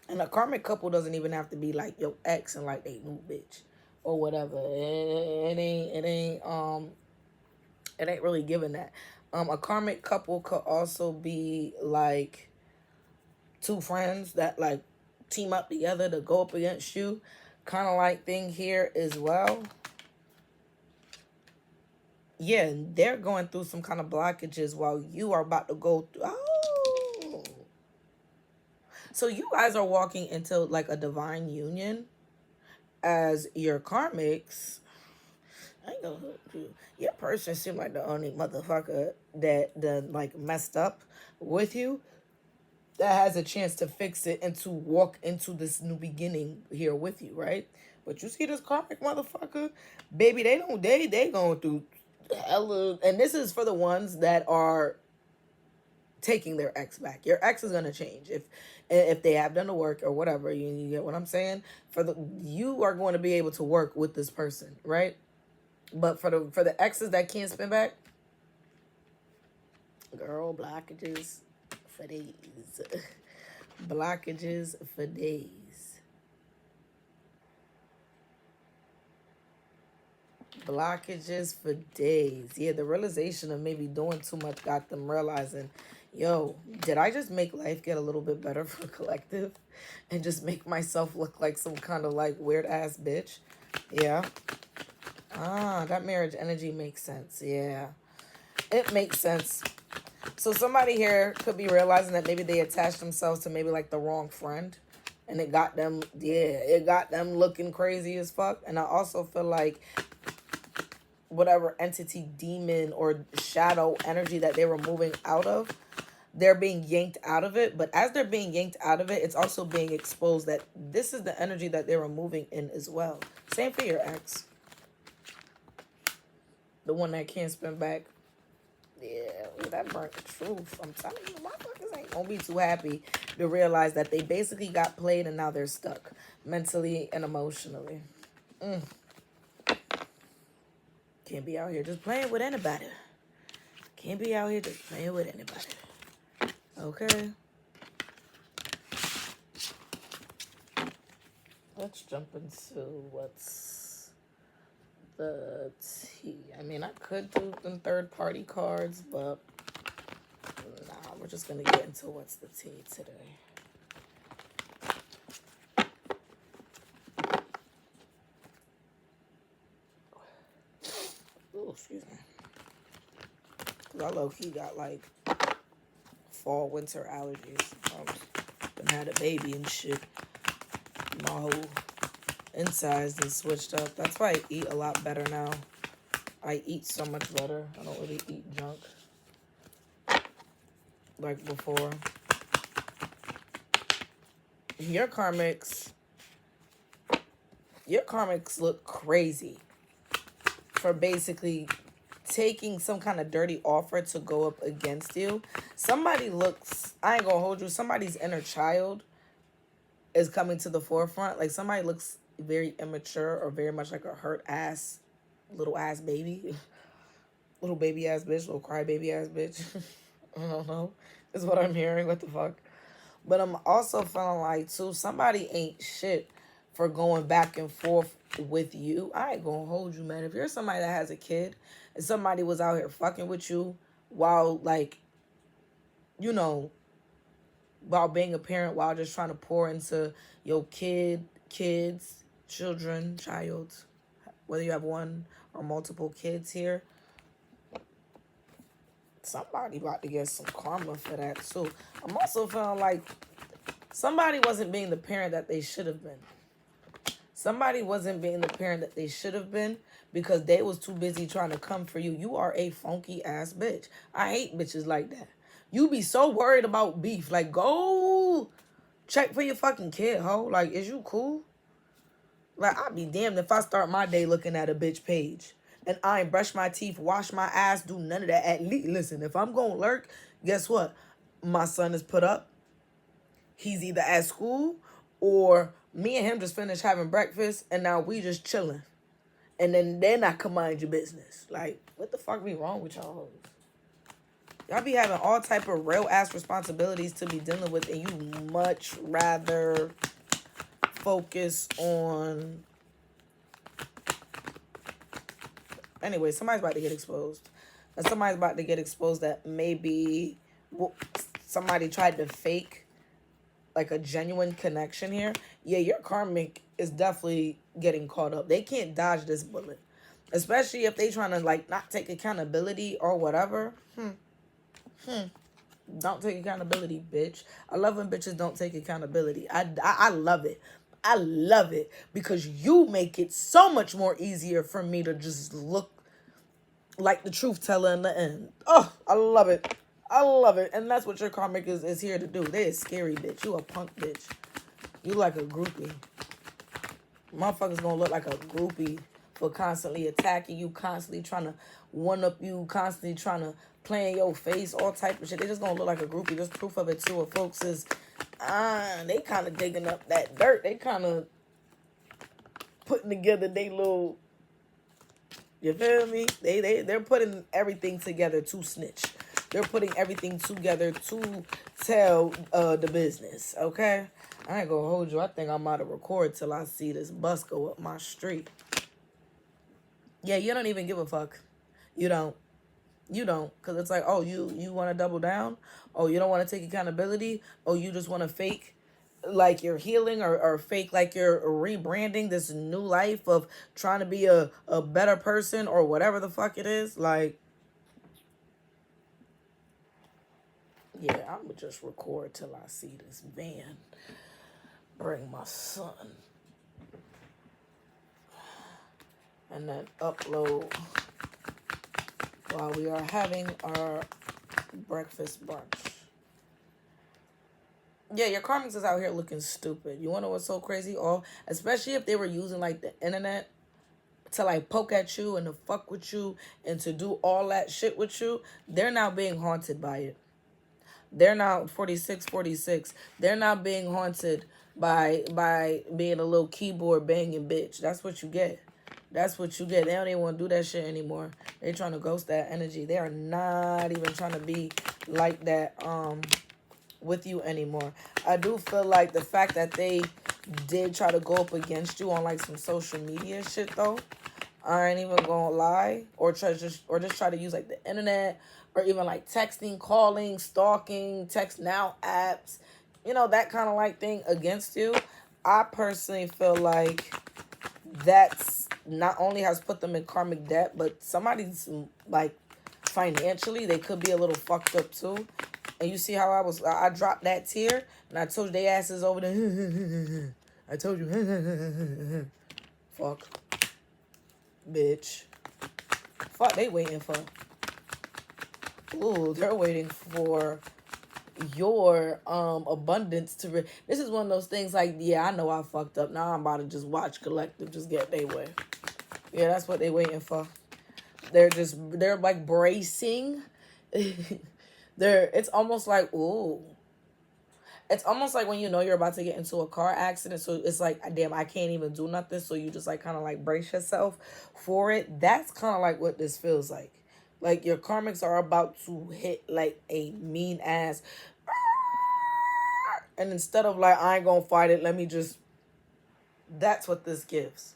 And a karmic couple doesn't even have to be like your ex and like they new bitch or whatever. It ain't really giving that. A karmic couple could also be like two friends that like team up together to go up against you. Kind of like thing here as well. Yeah, they're going through some kind of blockages while you are about to go through. Oh. So you guys are walking into like a divine union as your karmics. I ain't gonna hold you. Your person seemed like the only motherfucker that done like messed up with you, that has a chance to fix it and to walk into this new beginning here with you, right? But you see this karmic motherfucker, baby, they going through hella, and this is for the ones that are taking their ex back. Your ex is gonna change if they have done the work or whatever. You get what I'm saying? You are going to be able to work with this person, right? But for the exes that can't spin back, girl, blockages for days. Blockages for days. Blockages for days. Yeah, the realization of maybe doing too much got them realizing, yo, did I just make life get a little bit better for collective and just make myself look like some kind of like weird ass bitch? Yeah. That marriage energy makes sense. Yeah. It makes sense. So somebody here could be realizing that maybe they attached themselves to maybe like the wrong friend. And it got them looking crazy as fuck. And I also feel like whatever entity, demon, or shadow energy that they were moving out of, they're being yanked out of it. But as they're being yanked out of it, it's also being exposed that this is the energy that they were moving in as well. Same for your ex. The one that can't spin back. Yeah, that burnt the truth. I'm telling you, motherfuckers ain't gonna be too happy to realize that they basically got played and now they're stuck mentally and emotionally. Can't be out here just playing with anybody. Can't be out here just playing with anybody. Okay. Let's jump into what's the tea. I mean, I could do them third party cards, but nah, we're just gonna get into what's the tea today. Oh, excuse me. Cause I low-key got like fall, winter allergies. Been had a baby and shit. My whole insides and switched up. That's why I eat a lot better now. I eat so much better. I don't really eat junk like before. Your karmics look crazy for basically taking some kind of dirty offer to go up against you. Somebody looks, I ain't gonna hold you, somebody's inner child is coming to the forefront. Like somebody looks very immature or very much like a hurt ass, little ass baby. Little baby ass bitch, little cry baby ass bitch. I don't know. Is what I'm hearing. What the fuck? But I'm also feeling like, too, somebody ain't shit for going back and forth with you. I ain't gonna hold you, man. If you're somebody that has a kid and somebody was out here fucking with you while, like, you know, while being a parent, while just trying to pour into your kids, children, child, whether you have one or multiple kids here, somebody about to get some karma for that too. I'm also feeling like somebody wasn't being the parent that they should have been. Somebody wasn't being the parent that they should have been because they was too busy trying to come for you. You are a funky ass bitch. I hate bitches like that. You be so worried about beef. Like, go check for your fucking kid, ho. Like, is you cool? Like, I'd be damned if I start my day looking at a bitch page and I ain't brush my teeth, wash my ass, do none of that. At least, listen, if I'm going to lurk, guess what? My son is put up. He's either at school or me and him just finished having breakfast and now we just chilling. And then I can mind your business. Like, what the fuck be wrong with y'all hoes? Y'all be having all type of real ass responsibilities to be dealing with, and you much rather focus on. Anyway, somebody's about to get exposed. And somebody's about to get exposed that maybe somebody tried to fake like a genuine connection here. Yeah, your karmic is definitely getting caught up. They can't dodge this bullet. Especially if they trying to like not take accountability or whatever. Don't take accountability, bitch. I love when bitches don't take accountability. I love it. I love it because you make it so much more easier for me to just look like the truth teller in the end. Oh, I love it. I love it. And that's what your karmic is here to do. They is scary, bitch. You a punk, bitch. You like a groupie. Motherfuckers gonna look like a groupie for constantly attacking you, constantly trying to one-up you, constantly trying to play in your face, all type of shit. They just gonna look like a groupie. There's proof of it too. If folks is, they kind of digging up that dirt. They kind of putting together they little, you feel me? They're putting everything together to snitch. They're putting everything together to tell the business, okay? I ain't gonna hold you. I think I'm out to record till I see this bus go up my street. Yeah, you don't even give a fuck. You don't. You don't. Because it's like, oh, you want to double down? Oh, you don't want to take accountability? Oh, you just want to fake like you're healing or fake like you're rebranding this new life of trying to be a better person or whatever the fuck it is? Like, yeah, I'm going to just record till I see this van bring my son. And then upload while we are having our breakfast brunch. Yeah, your karmics is out here looking stupid. You want to know what's so crazy? Oh, especially if they were using like the internet to like poke at you and to fuck with you and to do all that shit with you. They're now being haunted by it. They're now 46. They're not being haunted by being a little keyboard banging bitch. That's what you get. That's what you get. They don't even want to do that shit anymore. They're trying to ghost that energy. They are not even trying to be like that with you anymore. I do feel like the fact that they did try to go up against you on like some social media shit though. I ain't even gonna lie. Or just try to use like the internet or even like texting, calling, stalking, text now apps, you know, that kind of like thing against you. I personally feel like that's not only has put them in karmic debt, but somebody's like financially, they could be a little fucked up too. And you see how I dropped that tear and I told you they asses over there. I told you. Fuck. Bitch. Fuck they waiting for. Ooh, they're waiting for your abundance to this is one of those things like, yeah, I know I fucked up. Now I'm about to just watch collective just get their way. Yeah, that's what they waiting for. They're like bracing. It's almost like, ooh. It's almost like when you know you're about to get into a car accident, so it's like, damn, I can't even do nothing, so you just like kind of like brace yourself for it. That's kind of like what this feels like. Like your karmics are about to hit like a mean ass. And instead of like, I ain't gonna fight it, let me just, that's what this gives.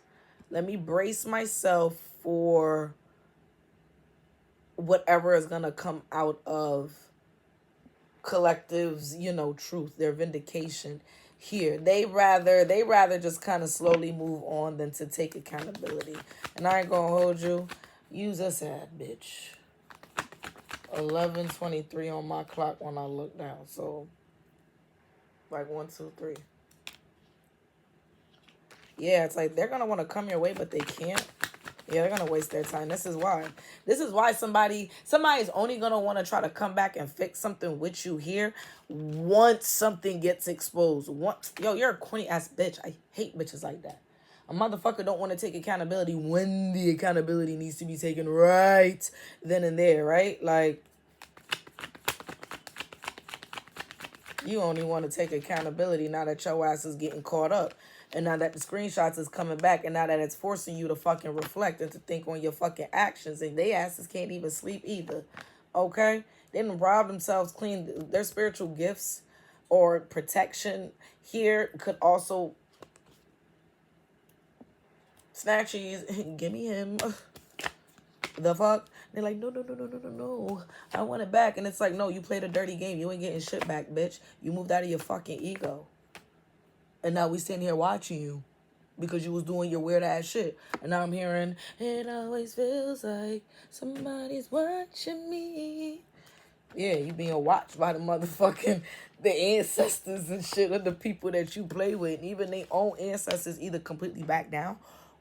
Let me brace myself for whatever is gonna come out of collective's, you know, truth, their vindication here. They rather just kind of slowly move on than to take accountability. And I ain't gonna hold you. Use a sad bitch. 11:23 on my clock when I look down. So like 1, 2, 3. Yeah, it's like they're gonna want to come your way, but they can't. Yeah, they're gonna waste their time. This is why. This is why somebody's only gonna want to try to come back and fix something with you here once something gets exposed. Yo, you're a corny ass bitch. I hate bitches like that. A motherfucker don't want to take accountability when the accountability needs to be taken right then and there, right? Like, you only want to take accountability now that your ass is getting caught up. And now that the screenshots is coming back, and now that it's forcing you to fucking reflect and to think on your fucking actions, and they asses can't even sleep either. Okay? They didn't rob themselves clean. Their spiritual gifts or protection here could also snatch you. Give me him. The fuck? They're like, no, no, no, no, no, no, no. I want it back. And it's like, no, you played a dirty game. You ain't getting shit back, bitch. You moved out of your fucking ego. And now we sitting here watching you because you was doing your weird ass shit. And now I'm hearing, it always feels like somebody's watching me. Yeah, you being watched by the motherfucking, the ancestors and shit of the people that you play with. And even their own ancestors either completely back down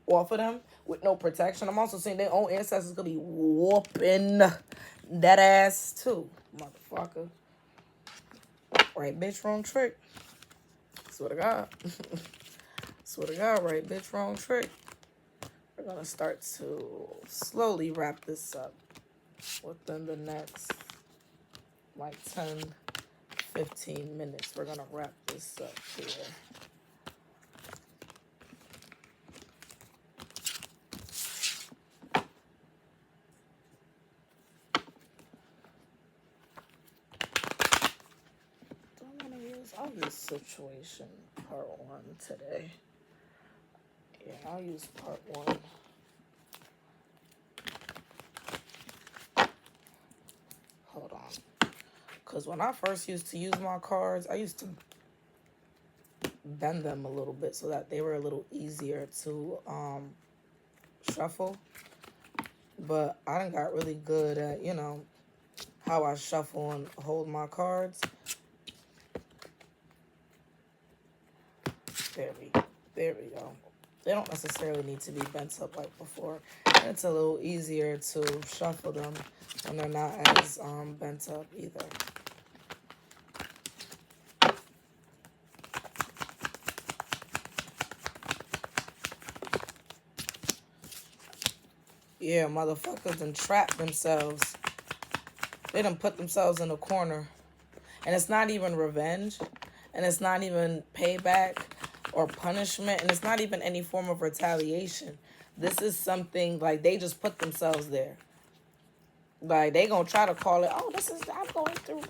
off of them with no protection. I'm also saying their own ancestors could be whooping that ass too, motherfucker. Right, bitch, wrong trick. Swear to God. Swear to God, right, bitch, wrong trick. We're gonna start to slowly wrap this up within the next like 10-15 minutes. We're gonna wrap this up here. I'll use situation part 1 today. Yeah, I'll use part 1. Hold on. Because when I first used to use my cards, I used to bend them a little bit so that they were a little easier to shuffle. But I done got really good at, you know, how I shuffle and hold my cards. There we go. They don't necessarily need to be bent up like before. And it's a little easier to shuffle them when they're not as bent up either. Yeah, motherfuckers done trapped themselves. They done put themselves in a corner. And it's not even revenge. And it's not even payback or punishment, and it's not even any form of retaliation. This is something like they just put themselves there. Like they gonna try to call it, oh, this is, I'm going through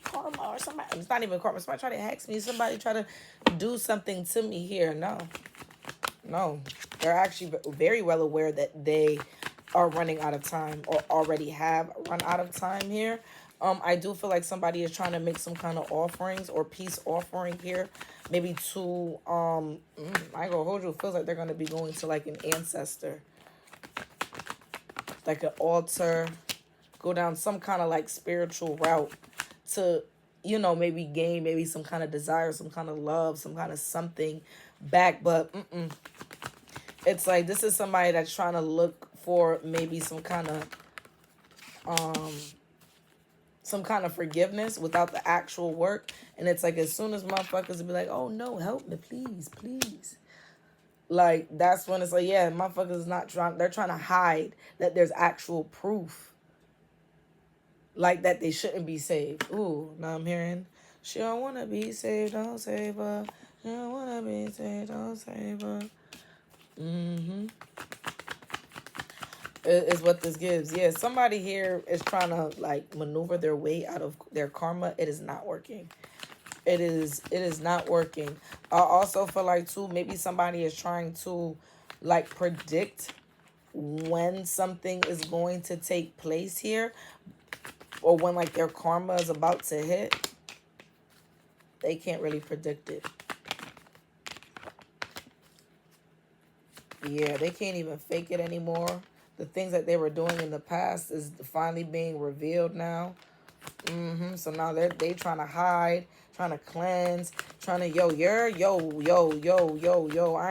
karma or somebody. It's not even karma. Somebody try to hex me. Somebody try to do something to me here. No. They're actually very well aware that they are running out of time or already have run out of time here. I do feel like somebody is trying to make some kind of offerings or peace offering here. Maybe to, I ain't gonna hold you. It feels like they're going to be going to like an ancestor. Like an altar. Go down some kind of like spiritual route to, you know, maybe gain maybe some kind of desire, some kind of love, some kind of something back. But it's like this is somebody that's trying to look for maybe some kind of forgiveness without the actual work. And it's like as soon as motherfuckers will be like, oh no, help me, please, please. Like that's when it's like, yeah, motherfuckers is not trying, they're trying to hide that there's actual proof. Like that they shouldn't be saved. Ooh, now I'm hearing, she don't want to be saved, don't save her. She don't want to be saved, don't save her. Is what this gives. Yeah, somebody here is trying to like maneuver their way out of their karma. It is not working. It is not working. I also feel like too, maybe somebody is trying to like predict when something is going to take place here, or when like their karma is about to hit. They can't really predict it. Yeah, they can't even fake it anymore. The things that they were doing in the past is finally being revealed now. So now they trying to hide, trying to cleanse, trying to, yo, I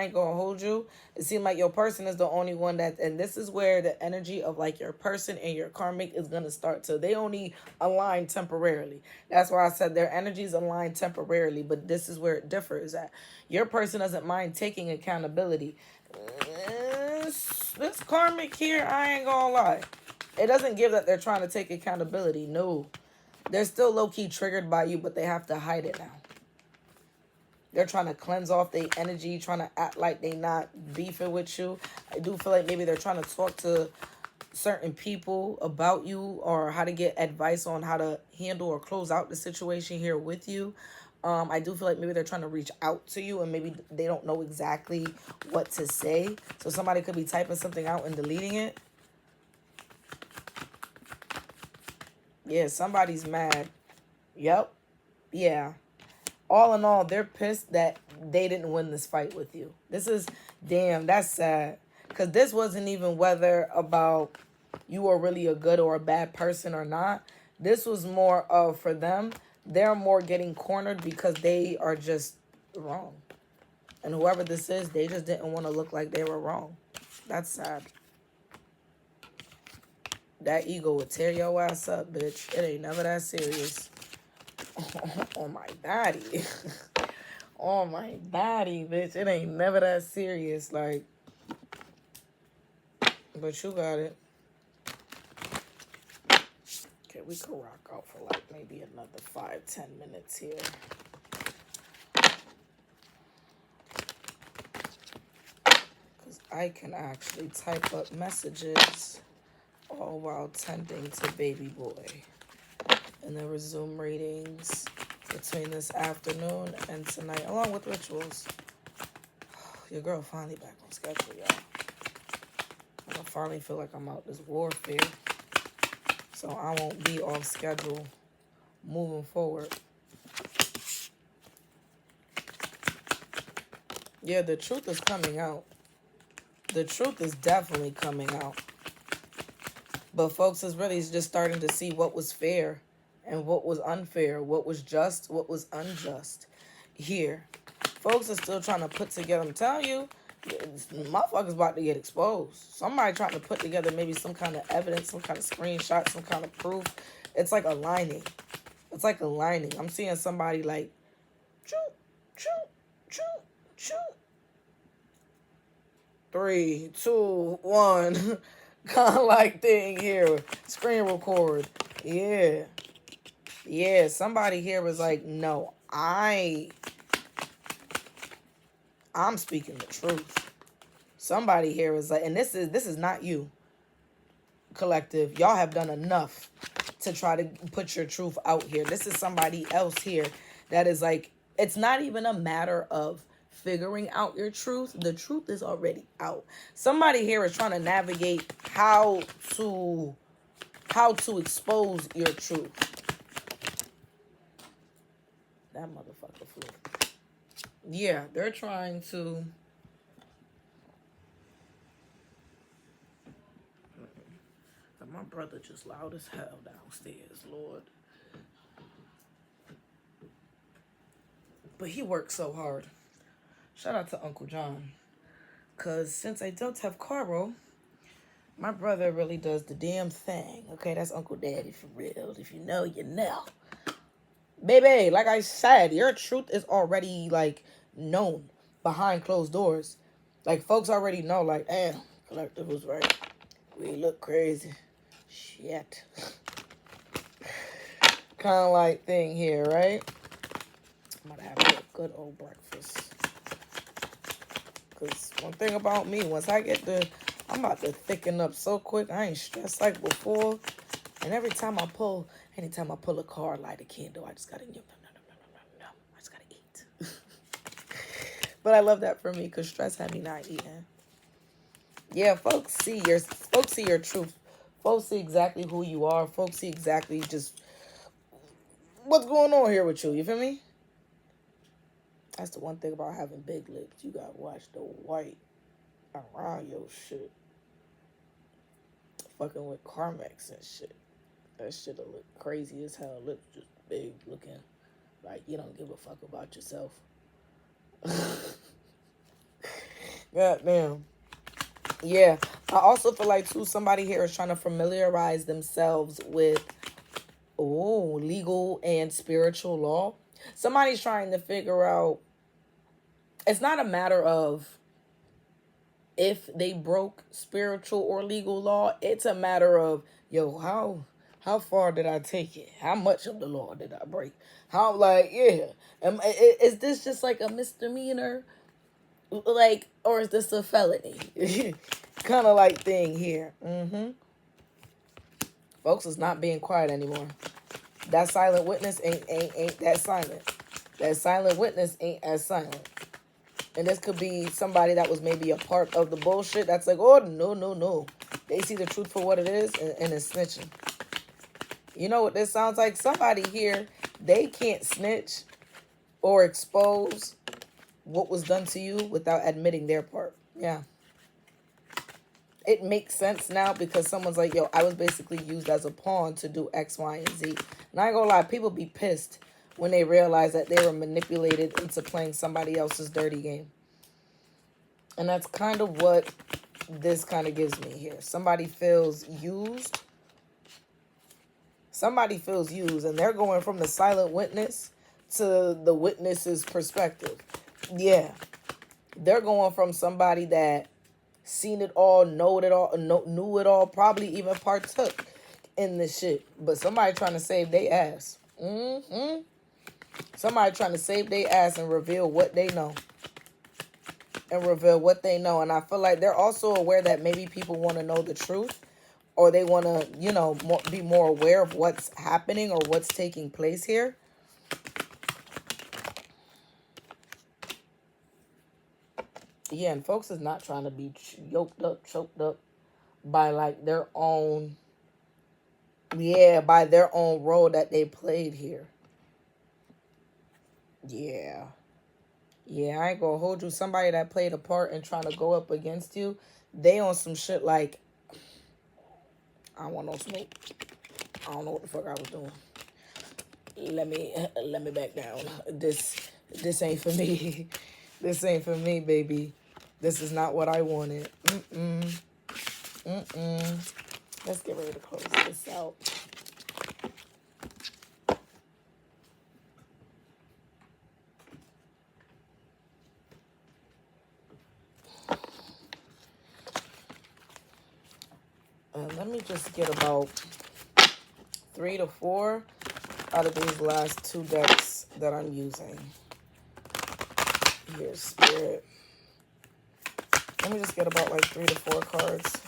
ain't gonna hold you. It seems like your person is the only one that, and this is where the energy of like your person and your karmic is gonna start to, they only align temporarily. That's why I said their energies align temporarily, but this is where it differs at. Your person doesn't mind taking accountability. This karmic here, I ain't gonna lie. It doesn't give that they're trying to take accountability. No. They're still low-key triggered by you, but they have to hide it now. They're trying to cleanse off their energy, trying to act like they not beefing with you. I do feel like maybe they're trying to talk to certain people about you, or how to get advice on how to handle or close out the situation here with you. I do feel like maybe they're trying to reach out to you and maybe they don't know exactly what to say. So somebody could be typing something out and deleting it. Yeah, somebody's mad. Yep. Yeah. All in all, they're pissed that they didn't win this fight with you. This is, damn, that's sad. Because this wasn't even whether about you are really a good or a bad person or not. This was more of, for them, they're more getting cornered because they are just wrong. And whoever this is, they just didn't want to look like they were wrong. That's sad. That ego would tear your ass up, bitch. It ain't never that serious. Oh my daddy. Oh my daddy, bitch. It ain't never that serious. Like, but you got it. Okay, we could rock out for like maybe another 5-10 minutes here. Because I can actually type up messages all while tending to baby boy. And then resume readings between this afternoon and tonight, along with rituals. Your girl finally back on schedule, y'all. I finally feel like I'm out this warfare. So I won't be off schedule moving forward. Yeah, the truth is coming out. The truth is definitely coming out. But folks is really just starting to see what was fair and what was unfair, what was just, what was unjust here. Folks are still trying to put together, I'm telling you, motherfuckers about to get exposed. Somebody trying to put together maybe some kind of evidence, some kind of screenshot, some kind of proof. It's like aligning. It's like aligning. I'm seeing somebody like, choo, choo, choo, choo. 3, 2, 1. Kind of like thing here. Screen record. Yeah. Yeah, somebody here was like, no, I'm speaking the truth. Somebody here was like, and this is not you, collective. Y'all have done enough to try to put your truth out here. This is somebody else here that is like, it's not even a matter of figuring out your truth. The truth is already out. Somebody here is trying to navigate how to expose your truth. That motherfucker flew. Yeah, they're trying to. My brother just loud as hell downstairs, Lord. But he works so hard. Shout out to Uncle John. Because since I don't have Caro, my brother really does the damn thing. Okay, that's Uncle Daddy for real. If you know, you know. Baby, like I said, your truth is already, like, known behind closed doors. Like, folks already know, like, damn, collective was right. We look crazy. Shit. Kind of like thing here, right? I'm gonna have a good old breakfast. Because one thing about me, once I get I'm about to thicken up so quick. I ain't stressed like before. And anytime I pull a card, light a candle, I just gotta, no. I just gotta eat. But I love that for me, because stress had me not eating. Yeah, folks see your truth. Folks see exactly who you are. Folks see exactly just what's going on here with you. You feel me? That's the one thing about having big lips. You gotta watch the white around your shit. Fucking with Karmics and shit. That shit'll look crazy as hell. Lips just big looking. Like you don't give a fuck about yourself. Goddamn. Yeah. I also feel like, too, somebody here is trying to familiarize themselves with, legal and spiritual law. Somebody's trying to figure out, it's not a matter of if they broke spiritual or legal law. It's a matter of, how far did I take it? How much of the law did I break? How, like, yeah. Is this just like a misdemeanor? Like, or is this a felony? Kind of like thing here. Folks is not being quiet anymore. That silent witness ain't that silent. That silent witness ain't as silent. And this could be somebody that was maybe a part of the bullshit that's like, oh, no, no, no. They see the truth for what it is and it's snitching. You know what this sounds like? Somebody here, they can't snitch or expose what was done to you without admitting their part. Yeah. It makes sense now because someone's like, yo, I was basically used as a pawn to do X, Y, and Z. And I ain't gonna lie, people be pissed when they realize that they were manipulated into playing somebody else's dirty game. And that's kind of what this kind of gives me here. Somebody feels used. Somebody feels used, and they're going from the silent witness to the witness's perspective. Yeah. They're going from somebody that seen it all, knew it all, probably even partook in this shit. But somebody trying to save their ass. Somebody trying to save their ass and reveal what they know. And I feel like they're also aware that maybe people want to know the truth. Or they want to, be more aware of what's happening or what's taking place here. Yeah, and folks is not trying to be yoked up, choked up by like their own, by their own role that they played here. Yeah. Yeah, I ain't gonna hold you. Somebody that played a part and trying to go up against you, they on some shit like, I don't want no smoke. I don't know what the fuck I was doing. Let me back down. This ain't for me. This ain't for me, baby. This is not what I wanted. Let's get ready to close this out. Let me just get about 3 to 4 out of these last 2 decks that I'm using. Here's Spirit. Let me just get about like 3 to 4 cards.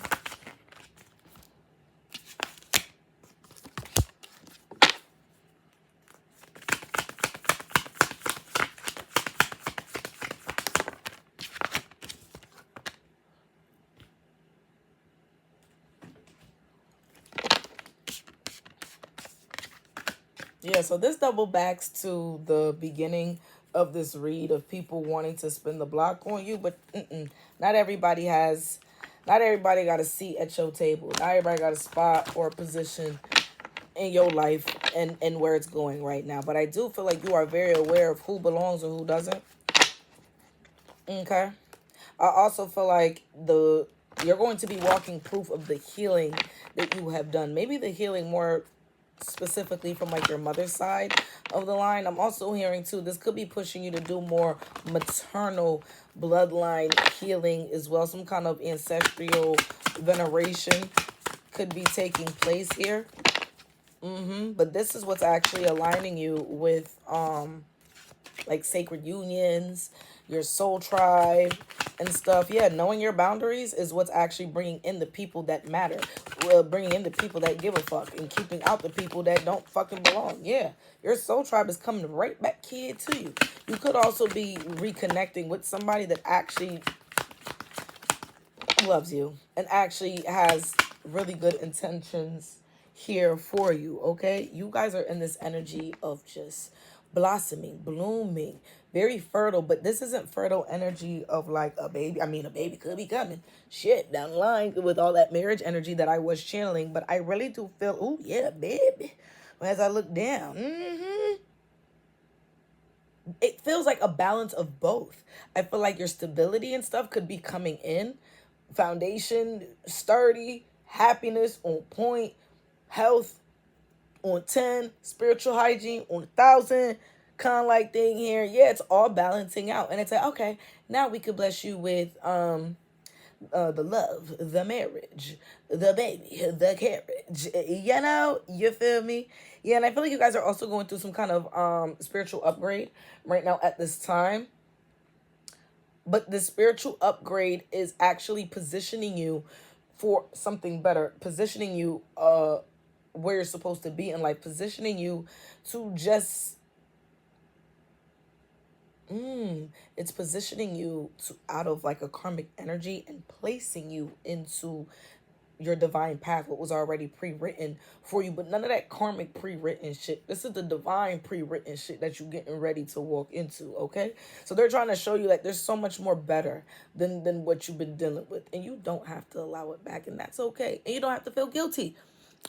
Yeah, so this double backs to the beginning of this read of people wanting to spin the block on you, but not everybody got a seat at your table. Not everybody got a spot or a position in your life and where it's going right now. But I do feel like you are very aware of who belongs and who doesn't. Okay. I also feel like you're going to be walking proof of the healing that you have done. Maybe the healing more specifically from like your mother's side of the line. I'm also hearing too, this could be pushing you to do more maternal bloodline healing as well. Some kind of ancestral veneration could be taking place here. But this is what's actually aligning you with like sacred unions, your soul tribe and stuff. Yeah, knowing your boundaries is what's actually bringing in the people that matter, bringing in the people that give a fuck and keeping out the people that don't fucking belong. Yeah, your soul tribe is coming right back here to you. You could also be reconnecting with somebody that actually loves you and actually has really good intentions here for you. Okay, you guys are in this energy of just blossoming, blooming, very fertile. But this isn't fertile energy of like a baby. I mean, a baby could be coming shit down the line with all that marriage energy that I was channeling. But I really do feel, oh yeah, baby, as I look down, it feels like a balance of both. I feel like your stability and stuff could be coming in, foundation sturdy, happiness on point, health on 10, spiritual hygiene on 1,000, kind of like thing here. Yeah, it's all balancing out. And it's like, okay, now we could bless you with the love, the marriage, the baby, the carriage. You feel me? Yeah, and I feel like you guys are also going through some kind of spiritual upgrade right now at this time. But the spiritual upgrade is actually positioning you for something better, positioning you where you're supposed to be in life, positioning you to just it's positioning you to out of like a karmic energy and placing you into your divine path, what was already pre-written for you. But none of that karmic pre-written shit. This is the divine pre-written shit that you're getting ready to walk into. Okay, so they're trying to show you like there's so much more better than what you've been dealing with, and you don't have to allow it back, and that's okay. And you don't have to feel guilty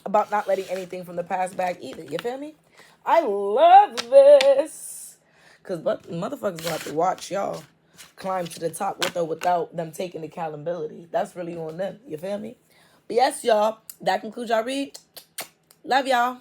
about not letting anything from the past back either. You feel me? I love this. Because motherfuckers gonna have to watch y'all climb to the top with or without them taking accountability. That's really on them. You feel me? But yes, y'all, that concludes y'all read. Love y'all.